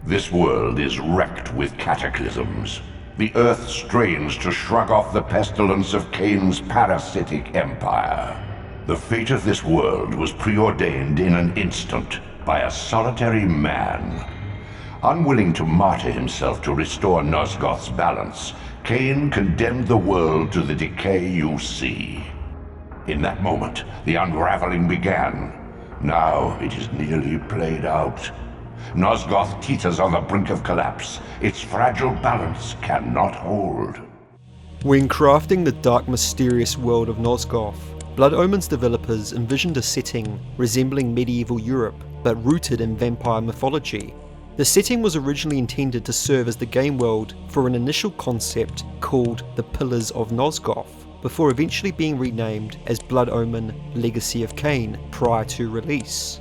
This world is wrecked with cataclysms. The earth strains to shrug off the pestilence of Kain's parasitic empire. The fate of this world was preordained in an instant by a solitary man. Unwilling to martyr himself to restore Nosgoth's balance, Kain condemned the world to the decay you see. In that moment, the unraveling began. Now it is nearly played out. Nosgoth teeters on the brink of collapse. Its fragile balance cannot hold. When crafting the dark, mysterious world of Nosgoth, Blood Omen's developers envisioned a setting resembling medieval Europe, but rooted in vampire mythology. The setting was originally intended to serve as the game world for an initial concept called the Pillars of Nosgoth, before eventually being renamed as Blood Omen Legacy of Kain prior to release.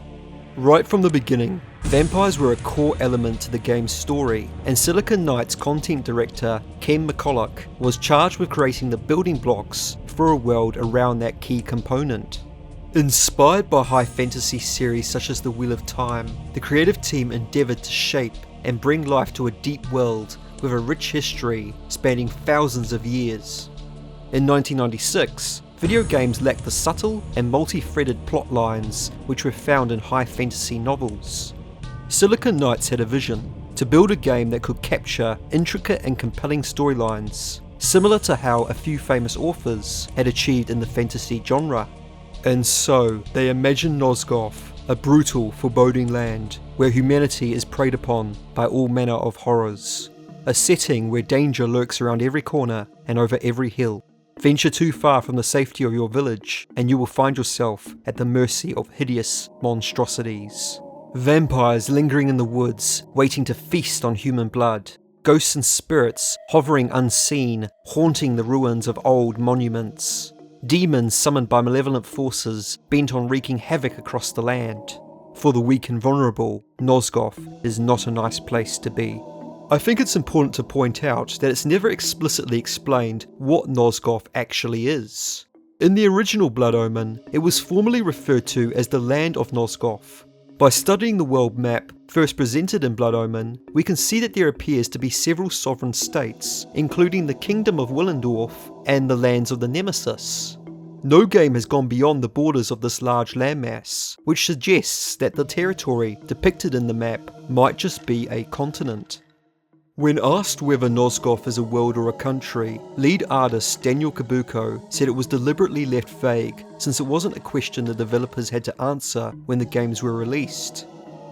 Right from the beginning, vampires were a core element to the game's story, and Silicon Knight's content director Ken McCulloch was charged with creating the building blocks for a world around that key component. Inspired by high fantasy series such as The Wheel of Time, the creative team endeavoured to shape and bring life to a deep world with a rich history spanning thousands of years. In 1996, video games lacked the subtle and multi-threaded plot lines which were found in high fantasy novels. Silicon Knights had a vision to build a game that could capture intricate and compelling storylines, similar to how a few famous authors had achieved in the fantasy genre. And so, they imagined Nosgoth, a brutal, foreboding land where humanity is preyed upon by all manner of horrors. A setting where danger lurks around every corner and over every hill. Venture too far from the safety of your village, and you will find yourself at the mercy of hideous monstrosities. Vampires lingering in the woods, waiting to feast on human blood. Ghosts and spirits hovering unseen, haunting the ruins of old monuments. Demons summoned by malevolent forces, bent on wreaking havoc across the land. For the weak and vulnerable, Nosgoth is not a nice place to be. I think it's important to point out that it's never explicitly explained what Nosgoth actually is. In the original Blood Omen, it was formerly referred to as the Land of Nosgoth. By studying the world map first presented in Blood Omen, we can see that there appears to be several sovereign states, including the Kingdom of Willendorf and the lands of the Nemesis. No game has gone beyond the borders of this large landmass, which suggests that the territory depicted in the map might just be a continent. When asked whether Nosgoth is a world or a country, lead artist Daniel Kabuko said it was deliberately left vague since it wasn't a question the developers had to answer when the games were released.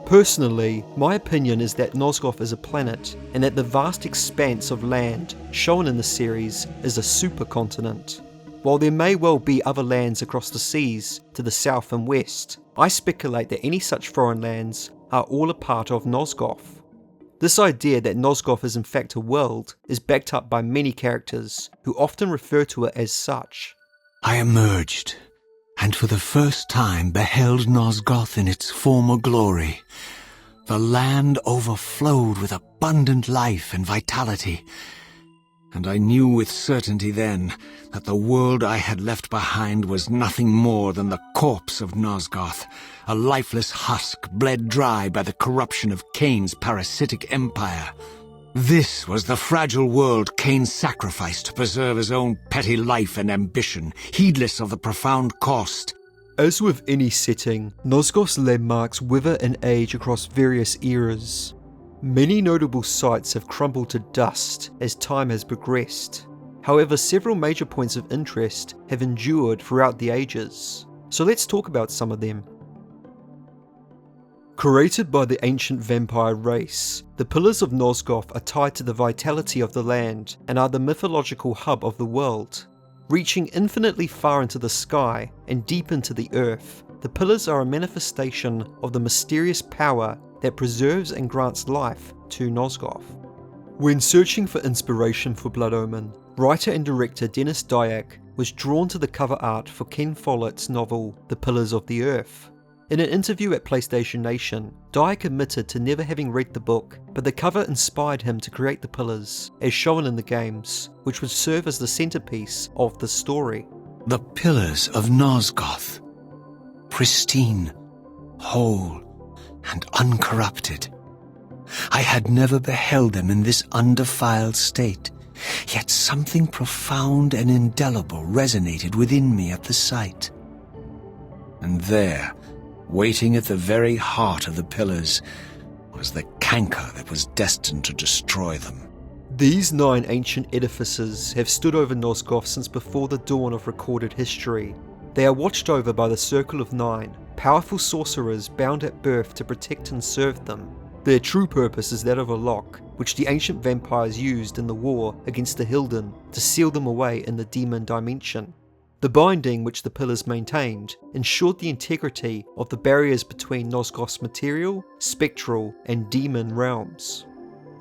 Personally, my opinion is that Nosgoth is a planet, and that the vast expanse of land shown in the series is a supercontinent. While there may well be other lands across the seas to the south and west, I speculate that any such foreign lands are all a part of Nosgoth. This idea that Nosgoth is in fact a world is backed up by many characters, who often refer to it as such. I emerged, and for the first time beheld Nosgoth in its former glory. The land overflowed with abundant life and vitality, and I knew with certainty then that the world I had left behind was nothing more than the corpse of Nosgoth, a lifeless husk bled dry by the corruption of Kain's parasitic empire. This was the fragile world Kain sacrificed to preserve his own petty life and ambition, heedless of the profound cost. As with any setting, Nosgoth's landmarks wither and age across various eras. Many notable sites have crumbled to dust as time has progressed. However, several major points of interest have endured throughout the ages. So let's talk about some of them. Created by the ancient vampire race, the Pillars of Nosgoth are tied to the vitality of the land and are the mythological hub of the world. Reaching infinitely far into the sky and deep into the earth, the pillars are a manifestation of the mysterious power that preserves and grants life to Nosgoth. When searching for inspiration for Blood Omen, writer and director Dennis Dyack was drawn to the cover art for Ken Follett's novel The Pillars of the Earth. In an interview at PlayStation Nation, Dyack admitted to never having read the book, but the cover inspired him to create the pillars, as shown in the games, which would serve as the centerpiece of the story. The Pillars of Nosgoth. Pristine, whole, and uncorrupted. I had never beheld them in this undefiled state, yet something profound and indelible resonated within me at the sight. And there, waiting at the very heart of the pillars, was the canker that was destined to destroy them. These 9 ancient edifices have stood over Nosgoth since before the dawn of recorded history. They are watched over by the Circle of 9, powerful sorcerers bound at birth to protect and serve them. Their true purpose is that of a lock, which the ancient vampires used in the war against the Hylden to seal them away in the demon dimension. The binding which the pillars maintained ensured the integrity of the barriers between Nosgoth's material, spectral, and demon realms.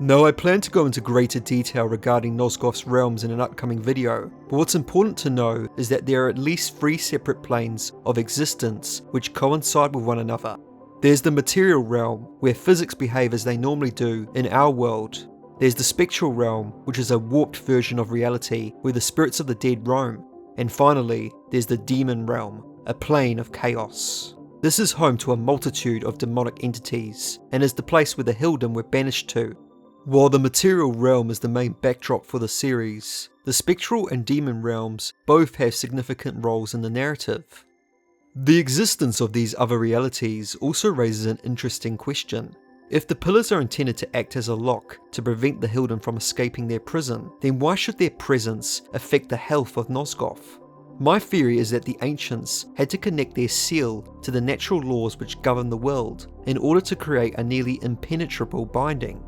Now, I plan to go into greater detail regarding Nosgoth's realms in an upcoming video, but what's important to know is that there are at least 3 separate planes of existence which coincide with one another. There's the material realm, where physics behave as they normally do in our world. There's the spectral realm, which is a warped version of reality where the spirits of the dead roam. And finally, there's the demon realm, a plane of chaos. This is home to a multitude of demonic entities, and is the place where the Hylden were banished to. While the material realm is the main backdrop for the series, the spectral and demon realms both have significant roles in the narrative. The existence of these other realities also raises an interesting question. If the pillars are intended to act as a lock to prevent the Hylden from escaping their prison, then why should their presence affect the health of Nosgoth? My theory is that the ancients had to connect their seal to the natural laws which govern the world in order to create a nearly impenetrable binding.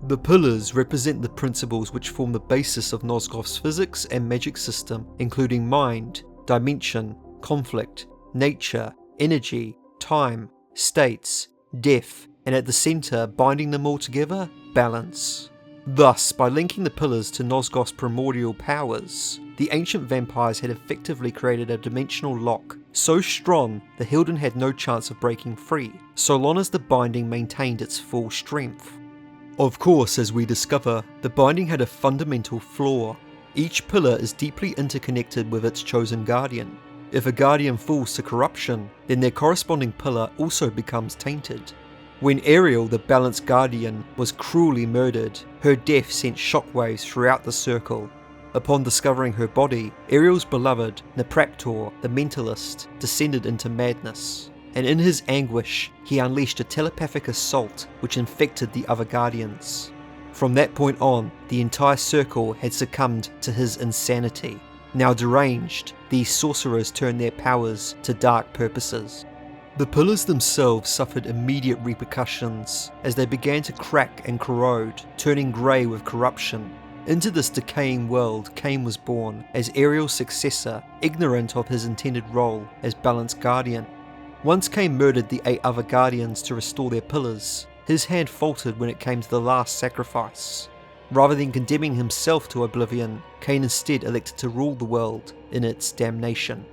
The pillars represent the principles which form the basis of Nosgoth's physics and magic system, including mind, dimension, conflict, nature, energy, time, states, death, and at the centre, binding them all together, balance. Thus, by linking the pillars to Nosgoth's primordial powers, the ancient vampires had effectively created a dimensional lock so strong the Hylden had no chance of breaking free, so long as the binding maintained its full strength. Of course, as we discover, the binding had a fundamental flaw. Each pillar is deeply interconnected with its chosen guardian. If a guardian falls to corruption, then their corresponding pillar also becomes tainted. When Ariel, the balanced guardian, was cruelly murdered, her death sent shockwaves throughout the circle. Upon discovering her body, Ariel's beloved, Nupraptor, the mentalist, descended into madness, and in his anguish, he unleashed a telepathic assault which infected the other guardians. From that point on, the entire circle had succumbed to his insanity. Now deranged, these sorcerers turned their powers to dark purposes. The pillars themselves suffered immediate repercussions as they began to crack and corrode, turning grey with corruption. Into this decaying world, Kain was born as Ariel's successor, ignorant of his intended role as balanced guardian. Once Kain murdered the 8 other guardians to restore their pillars, his hand faltered when it came to the last sacrifice. Rather than condemning himself to oblivion, Kain instead elected to rule the world in its damnation.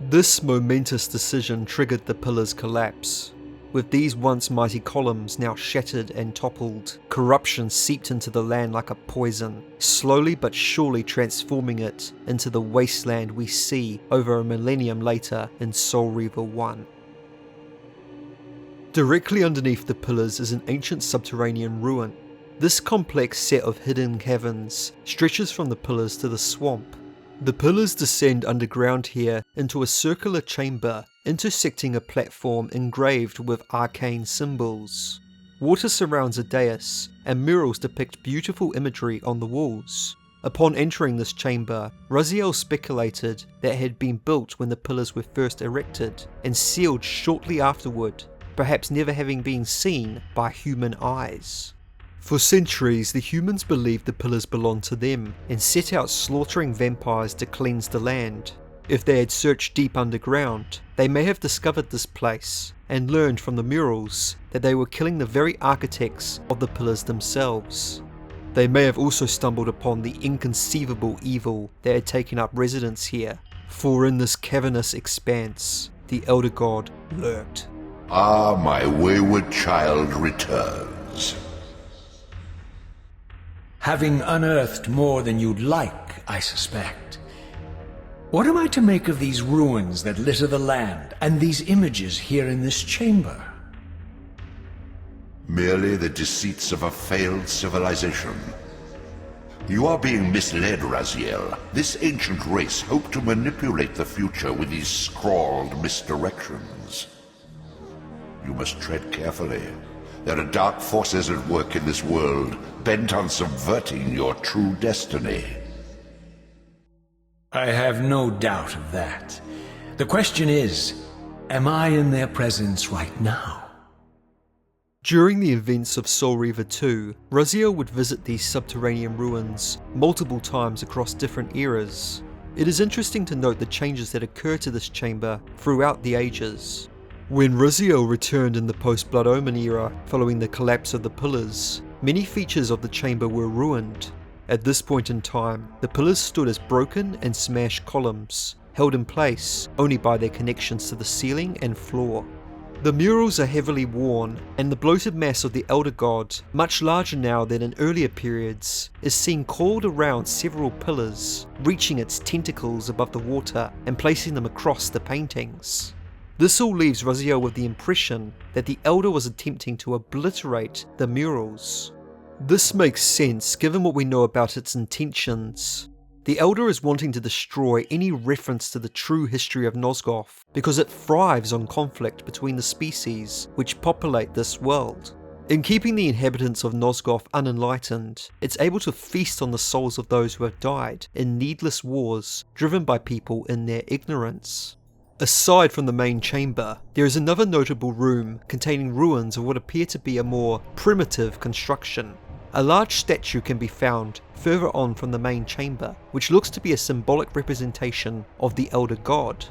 This momentous decision triggered the pillars' collapse. With these once mighty columns now shattered and toppled, corruption seeped into the land like a poison, slowly but surely transforming it into the wasteland we see over a millennium later in Soul Reaver 1. Directly underneath the pillars is an ancient subterranean ruin. This complex set of hidden caverns stretches from the pillars to the swamp. The pillars descend underground here into a circular chamber, intersecting a platform engraved with arcane symbols. Water surrounds a dais, and murals depict beautiful imagery on the walls. Upon entering this chamber, Raziel speculated that it had been built when the pillars were first erected, and sealed shortly afterward, perhaps never having been seen by human eyes. For centuries, the humans believed the pillars belonged to them, and set out slaughtering vampires to cleanse the land. If they had searched deep underground, they may have discovered this place, and learned from the murals that they were killing the very architects of the pillars themselves. They may have also stumbled upon the inconceivable evil that had taken up residence here, for in this cavernous expanse, the Elder God lurked. Ah, my wayward child returns. Having unearthed more than you'd like, I suspect. What am I to make of these ruins that litter the land, and these images here in this chamber? Merely the deceits of a failed civilization. You are being misled, Raziel. This ancient race hoped to manipulate the future with these scrawled misdirections. You must tread carefully. There are dark forces at work in this world, bent on subverting your true destiny. I have no doubt of that. The question is, am I in their presence right now? During the events of Soul Reaver 2, Raziel would visit these subterranean ruins multiple times across different eras. It is interesting to note the changes that occur to this chamber throughout the ages. When Raziel returned in the post-Blood Omen era following the collapse of the Pillars, many features of the chamber were ruined. At this point in time, the Pillars stood as broken and smashed columns, held in place only by their connections to the ceiling and floor. The murals are heavily worn, and the bloated mass of the Elder God, much larger now than in earlier periods, is seen coiled around several pillars, reaching its tentacles above the water and placing them across the paintings. This all leaves Raziel with the impression that the Elder was attempting to obliterate the murals. This makes sense given what we know about its intentions. The Elder is wanting to destroy any reference to the true history of Nosgoth because it thrives on conflict between the species which populate this world. In keeping the inhabitants of Nosgoth unenlightened, it's able to feast on the souls of those who have died in needless wars driven by people in their ignorance. Aside from the main chamber, there is another notable room containing ruins of what appear to be a more primitive construction. A large statue can be found further on from the main chamber, which looks to be a symbolic representation of the Elder God.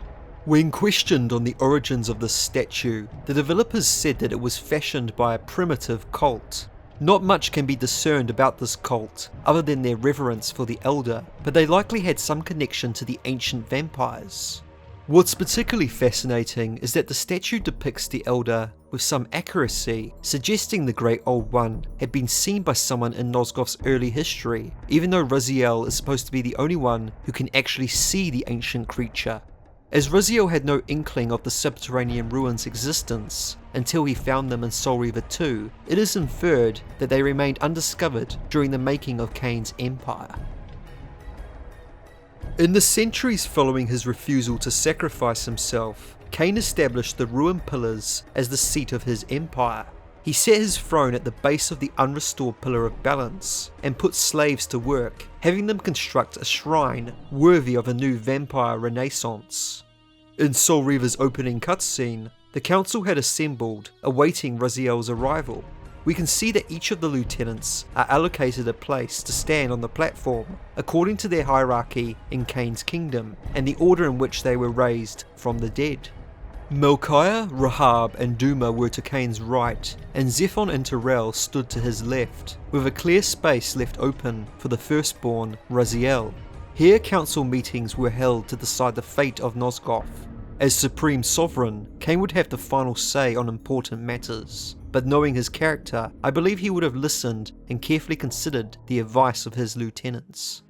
When questioned on the origins of this statue, the developers said that it was fashioned by a primitive cult. Not much can be discerned about this cult, other than their reverence for the Elder, but they likely had some connection to the ancient vampires. What's particularly fascinating is that the statue depicts the Elder with some accuracy, suggesting the Great Old One had been seen by someone in Nosgoth's early history, even though Raziel is supposed to be the only one who can actually see the ancient creature. As Raziel had no inkling of the Subterranean Ruins' existence until he found them in Soul Reaver 2, it is inferred that they remained undiscovered during the making of Kain's empire. In the centuries following his refusal to sacrifice himself, Kain established the ruined pillars as the seat of his empire. He set his throne at the base of the unrestored Pillar of Balance, and put slaves to work, having them construct a shrine worthy of a new vampire renaissance. In Soul Reaver's opening cutscene, the council had assembled, awaiting Raziel's arrival. We can see that each of the lieutenants are allocated a place to stand on the platform, according to their hierarchy in Kain's kingdom, and the order in which they were raised from the dead. Melchiah, Rahab and Duma were to Kain's right, and Zephon and Terrell stood to his left, with a clear space left open for the firstborn, Raziel. Here council meetings were held to decide the fate of Nosgoth. As Supreme Sovereign, Kain would have the final say on important matters, but knowing his character, I believe he would have listened and carefully considered the advice of his lieutenants.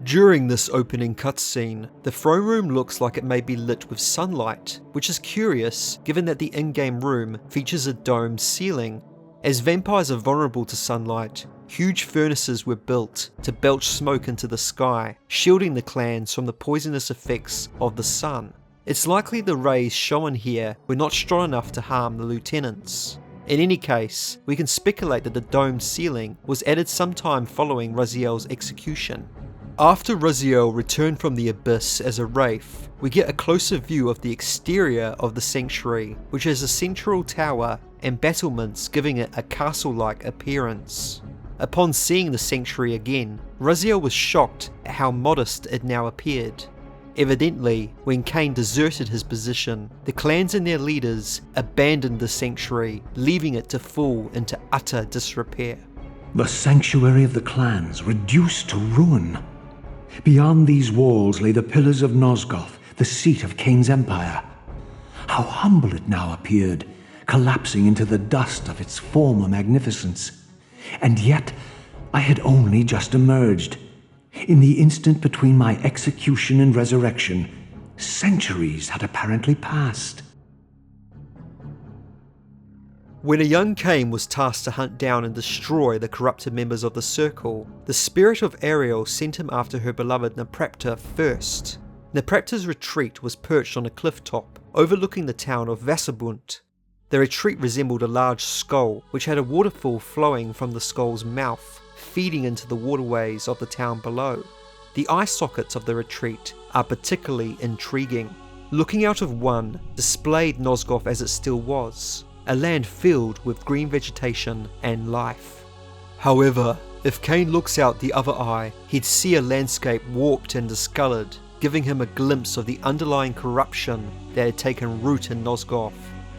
During this opening cutscene, the throne room looks like it may be lit with sunlight, which is curious given that the in-game room features a domed ceiling. As vampires are vulnerable to sunlight, huge furnaces were built to belch smoke into the sky, shielding the clans from the poisonous effects of the sun. It's likely the rays shown here were not strong enough to harm the lieutenants. In any case, we can speculate that the domed ceiling was added sometime following Raziel's execution. After Raziel returned from the Abyss as a wraith, we get a closer view of the exterior of the sanctuary, which has a central tower and battlements giving it a castle-like appearance. Upon seeing the sanctuary again, Raziel was shocked at how modest it now appeared. Evidently, when Kain deserted his position, the clans and their leaders abandoned the sanctuary, leaving it to fall into utter disrepair. The sanctuary of the clans reduced to ruin. Beyond these walls lay the Pillars of Nosgoth, the seat of Kain's empire. How humble it now appeared, collapsing into the dust of its former magnificence. And yet, I had only just emerged. In the instant between my execution and resurrection, centuries had apparently passed. When a young Kain was tasked to hunt down and destroy the corrupted members of the Circle, the spirit of Ariel sent him after her beloved Nupraptor first. Nupraptor's retreat was perched on a cliff top, overlooking the town of Vassabunt. The retreat resembled a large skull, which had a waterfall flowing from the skull's mouth, feeding into the waterways of the town below. The eye sockets of the retreat are particularly intriguing. Looking out of one displayed Nosgoth as it still was, a land filled with green vegetation and life. However, if Kain looks out the other eye, he'd see a landscape warped and discoloured, giving him a glimpse of the underlying corruption that had taken root in Nosgoth.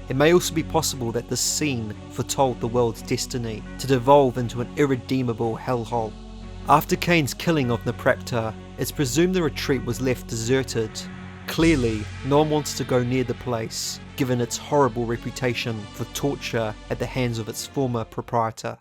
It may also be possible that this scene foretold the world's destiny to devolve into an irredeemable hellhole. After Kain's killing of Nupraptor, it's presumed the retreat was left deserted. Clearly, no one wants to go near the place, given its horrible reputation for torture at the hands of its former proprietor.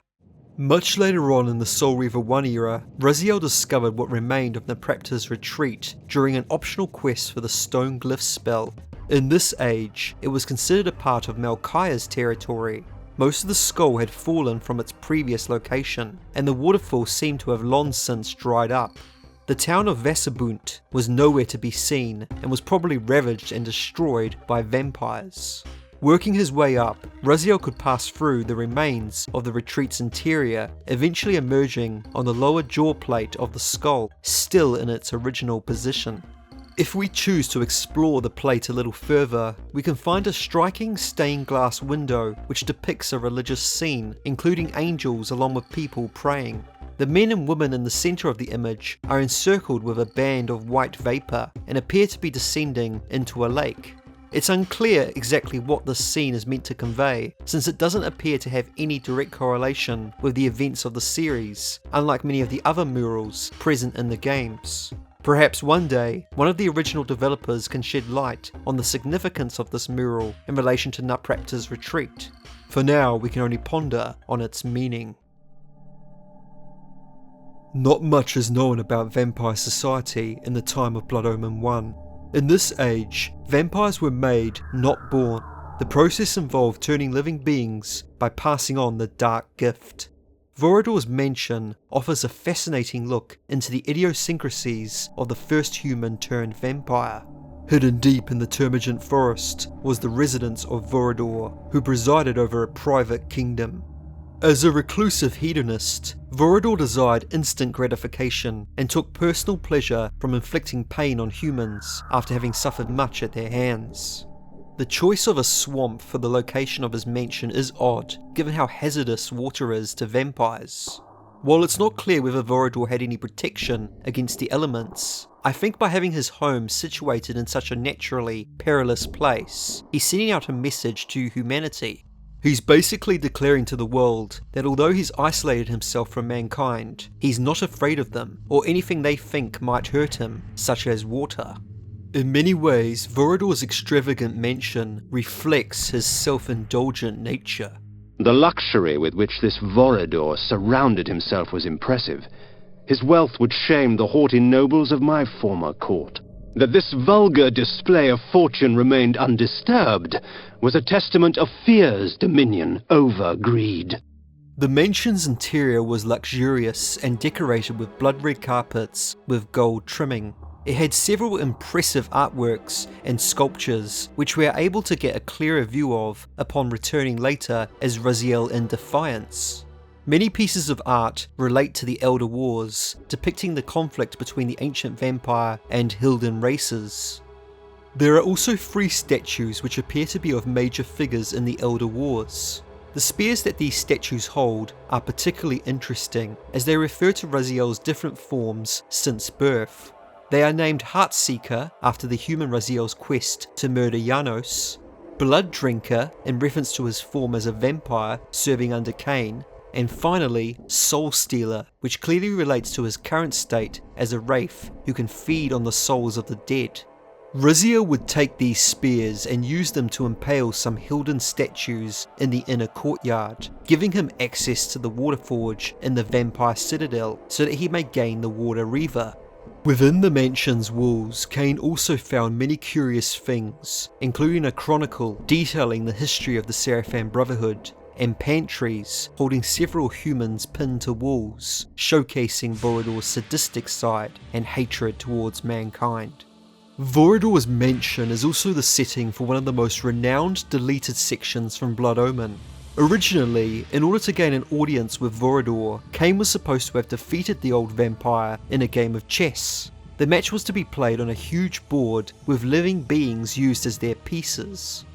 Much later on in the Soul Reaver 1 era, Raziel discovered what remained of Nupraptor's retreat during an optional quest for the Stone Glyph spell. In this age, it was considered a part of Malkaya's territory. Most of the skull had fallen from its previous location, and the waterfall seemed to have long since dried up. The town of Vassabunt was nowhere to be seen, and was probably ravaged and destroyed by vampires. Working his way up, Raziel could pass through the remains of the retreat's interior, eventually emerging on the lower jaw plate of the skull, still in its original position. If we choose to explore the plate a little further, we can find a striking stained glass window which depicts a religious scene, including angels along with people praying. The men and women in the centre of the image are encircled with a band of white vapour and appear to be descending into a lake. It's unclear exactly what this scene is meant to convey, since it doesn't appear to have any direct correlation with the events of the series, unlike many of the other murals present in the games. Perhaps one day, one of the original developers can shed light on the significance of this mural in relation to Nupraptor's retreat. For now, we can only ponder on its meaning. Not much is known about vampire society in the time of Blood Omen 1. In this age, vampires were made, not born. The process involved turning living beings by passing on the dark gift. Vorador's mansion offers a fascinating look into the idiosyncrasies of the first human turned vampire. Hidden deep in the Termagant forest was the residence of Vorador, who presided over a private kingdom. As a reclusive hedonist, Vorador desired instant gratification and took personal pleasure from inflicting pain on humans after having suffered much at their hands. The choice of a swamp for the location of his mansion is odd, given how hazardous water is to vampires. While it's not clear whether Vorador had any protection against the elements, I think by having his home situated in such a naturally perilous place, he's sending out a message to humanity. He's basically declaring to the world that although he's isolated himself from mankind, he's not afraid of them or anything they think might hurt him, such as water. In many ways, Vorador's extravagant mansion reflects his self-indulgent nature. The luxury with which this Vorador surrounded himself was impressive. His wealth would shame the haughty nobles of my former court. That this vulgar display of fortune remained undisturbed was a testament of fear's dominion over greed. The mansion's interior was luxurious and decorated with blood-red carpets with gold trimming. It had several impressive artworks and sculptures which we are able to get a clearer view of upon returning later as Raziel in Defiance. Many pieces of art relate to the Elder Wars, depicting the conflict between the ancient vampire and Hylden races. There are also 3 statues which appear to be of major figures in the Elder Wars. The spears that these statues hold are particularly interesting, as they refer to Raziel's different forms since birth. They are named Heartseeker after the human Raziel's quest to murder Janos, Blood Drinker in reference to his form as a vampire serving under Kain, and finally Soul Stealer, which clearly relates to his current state as a wraith who can feed on the souls of the dead. Raziel would take these spears and use them to impale some Hylden statues in the inner courtyard, giving him access to the Waterforge in the Vampire Citadel so that he may gain the Water Reaver. Within the mansion's walls, Kain also found many curious things, including a chronicle detailing the history of the Seraphim Brotherhood, and pantries holding several humans pinned to walls, showcasing Vorador's sadistic side and hatred towards mankind. Vorador's mansion is also the setting for one of the most renowned deleted sections from Blood Omen. Originally, in order to gain an audience with Vorador, Kain was supposed to have defeated the old vampire in a game of chess. The match was to be played on a huge board with living beings used as their pieces.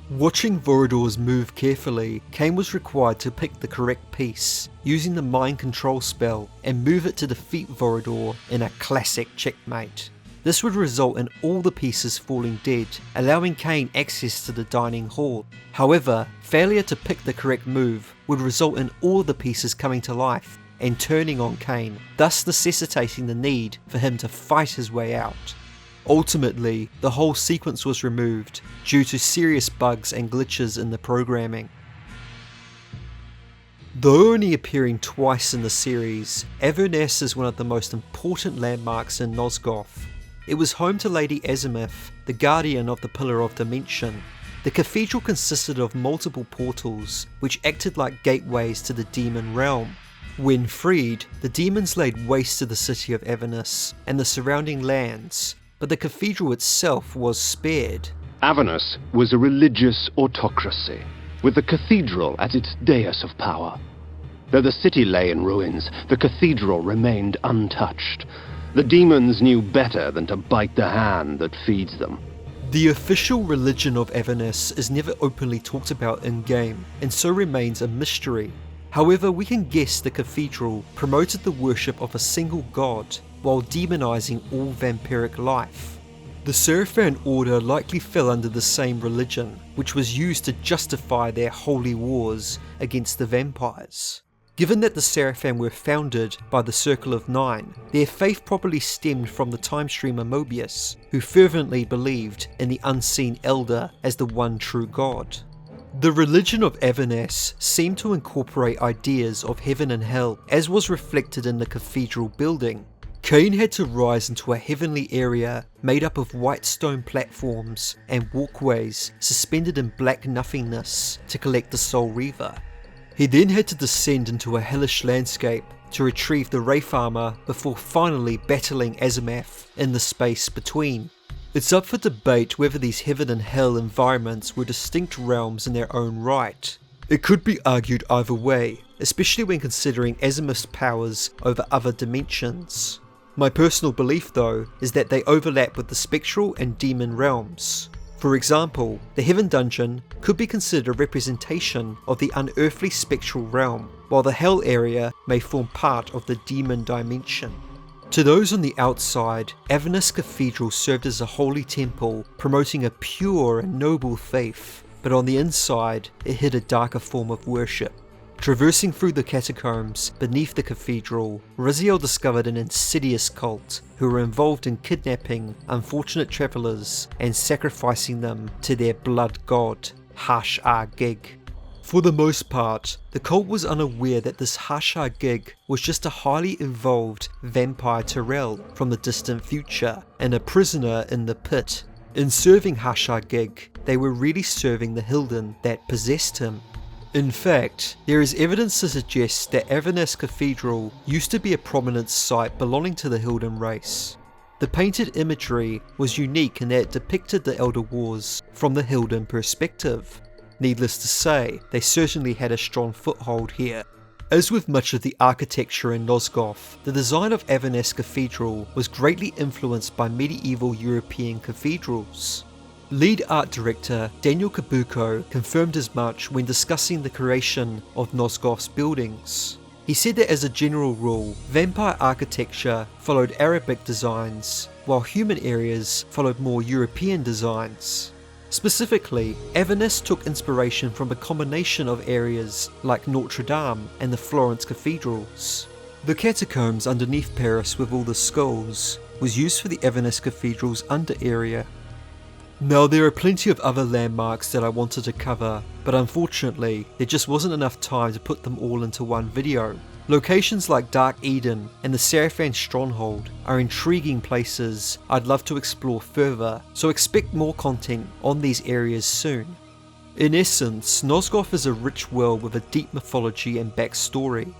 Watching Vorador's move carefully, Kain was required to pick the correct piece, using the mind control spell, and move it to defeat Vorador in a classic checkmate. This would result in all the pieces falling dead, allowing Kain access to the dining hall. However, failure to pick the correct move would result in all the pieces coming to life and turning on Kain, thus necessitating the need for him to fight his way out. Ultimately, the whole sequence was removed due to serious bugs and glitches in the programming. Though only appearing twice in the series, Avernus is one of the most important landmarks in Nosgoth. It was home to Lady Azimuth, the guardian of the Pillar of Dimension. The cathedral consisted of multiple portals, which acted like gateways to the demon realm. When freed, the demons laid waste to the city of Avernus and the surrounding lands, but the cathedral itself was spared. Avernus was a religious autocracy, with the cathedral as its dais of power. Though the city lay in ruins, the cathedral remained untouched. The demons knew better than to bite the hand that feeds them. The official religion of Avernus is never openly talked about in-game, and so remains a mystery. However, we can guess the cathedral promoted the worship of a single god, while demonizing all vampiric life. The Seraphan Order likely fell under the same religion, which was used to justify their holy wars against the vampires. Given that the Seraphan were founded by the Circle of Nine, their faith probably stemmed from the time streamer Mobius, who fervently believed in the unseen Elder as the one true god. The religion of Avernus seemed to incorporate ideas of heaven and hell, as was reflected in the cathedral building. Kain had to rise into a heavenly area made up of white stone platforms and walkways suspended in black nothingness to collect the Soul Reaver. He then had to descend into a hellish landscape to retrieve the Wraith armor before finally battling Azimuth in the space between. It's up for debate whether these heaven and hell environments were distinct realms in their own right. It could be argued either way, especially when considering Azimuth's powers over other dimensions. My personal belief though is that they overlap with the spectral and demon realms. For example, the Heaven Dungeon could be considered a representation of the unearthly spectral realm, while the Hell area may form part of the demon dimension. To those on the outside, Avernus Cathedral served as a holy temple, promoting a pure and noble faith, but on the inside, it hid a darker form of worship. Traversing through the catacombs beneath the cathedral, Raziel discovered an insidious cult who were involved in kidnapping unfortunate travellers and sacrificing them to their blood god, Hash-Ar-Gig. For the most part, the cult was unaware that this Hash-Ar-Gig was just a highly evolved vampire Tyrell from the distant future and a prisoner in the pit. In serving Hash-Ar-Gig, they were really serving the Hylden that possessed him. In fact, there is evidence to suggest that Avernus Cathedral used to be a prominent site belonging to the Hylden race. The painted imagery was unique in that it depicted the Elder Wars from the Hylden perspective. Needless to say, they certainly had a strong foothold here. As with much of the architecture in Nosgoth, the design of Avernus Cathedral was greatly influenced by medieval European cathedrals. Lead art director Daniel Kabuko confirmed as much when discussing the creation of Nosgoth's buildings. He said that as a general rule, vampire architecture followed Arabic designs, while human areas followed more European designs. Specifically, Avernus took inspiration from a combination of areas like Notre Dame and the Florence cathedrals. The catacombs underneath Paris with all the skulls was used for the Avernus Cathedral's under area. Now there are plenty of other landmarks that I wanted to cover, but unfortunately there just wasn't enough time to put them all into one video. Locations like Dark Eden and the Seraphan Stronghold are intriguing places I'd love to explore further, so expect more content on these areas soon. In essence, Nosgoth is a rich world with a deep mythology and backstory.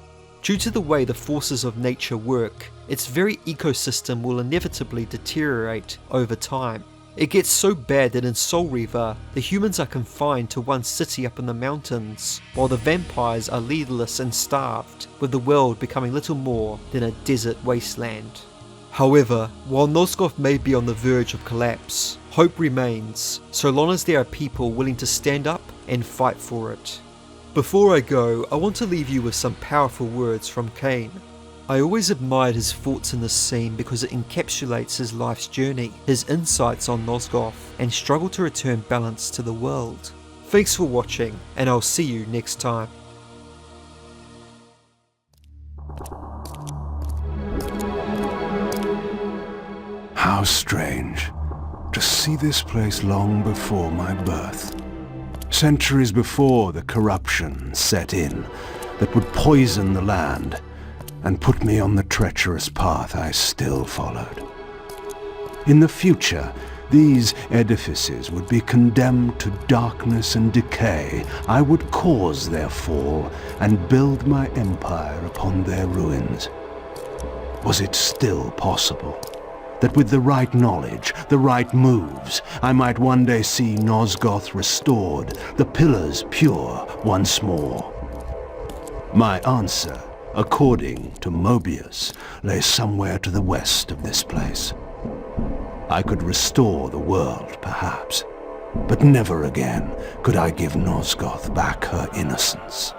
Due to the way the forces of nature work, its very ecosystem will inevitably deteriorate over time. It gets so bad that in Soul Reaver, the humans are confined to one city up in the mountains, while the vampires are leaderless and starved, with the world becoming little more than a desert wasteland. However, while Nosgoth may be on the verge of collapse, hope remains, so long as there are people willing to stand up and fight for it. Before I go, I want to leave you with some powerful words from Kain. I always admired his thoughts in this scene because it encapsulates his life's journey, his insights on Nosgoth, and struggle to return balance to the world. Thanks for watching, and I'll see you next time. How strange to see this place long before my birth. Centuries before the corruption set in that would poison the land and put me on the treacherous path I still followed. In the future, these edifices would be condemned to darkness and decay. I would cause their fall and build my empire upon their ruins. Was it still possible that with the right knowledge, the right moves, I might one day see Nosgoth restored, the pillars pure once more? My answer, according to Mobius, lay somewhere to the west of this place. I could restore the world, perhaps, but never again could I give Nosgoth back her innocence.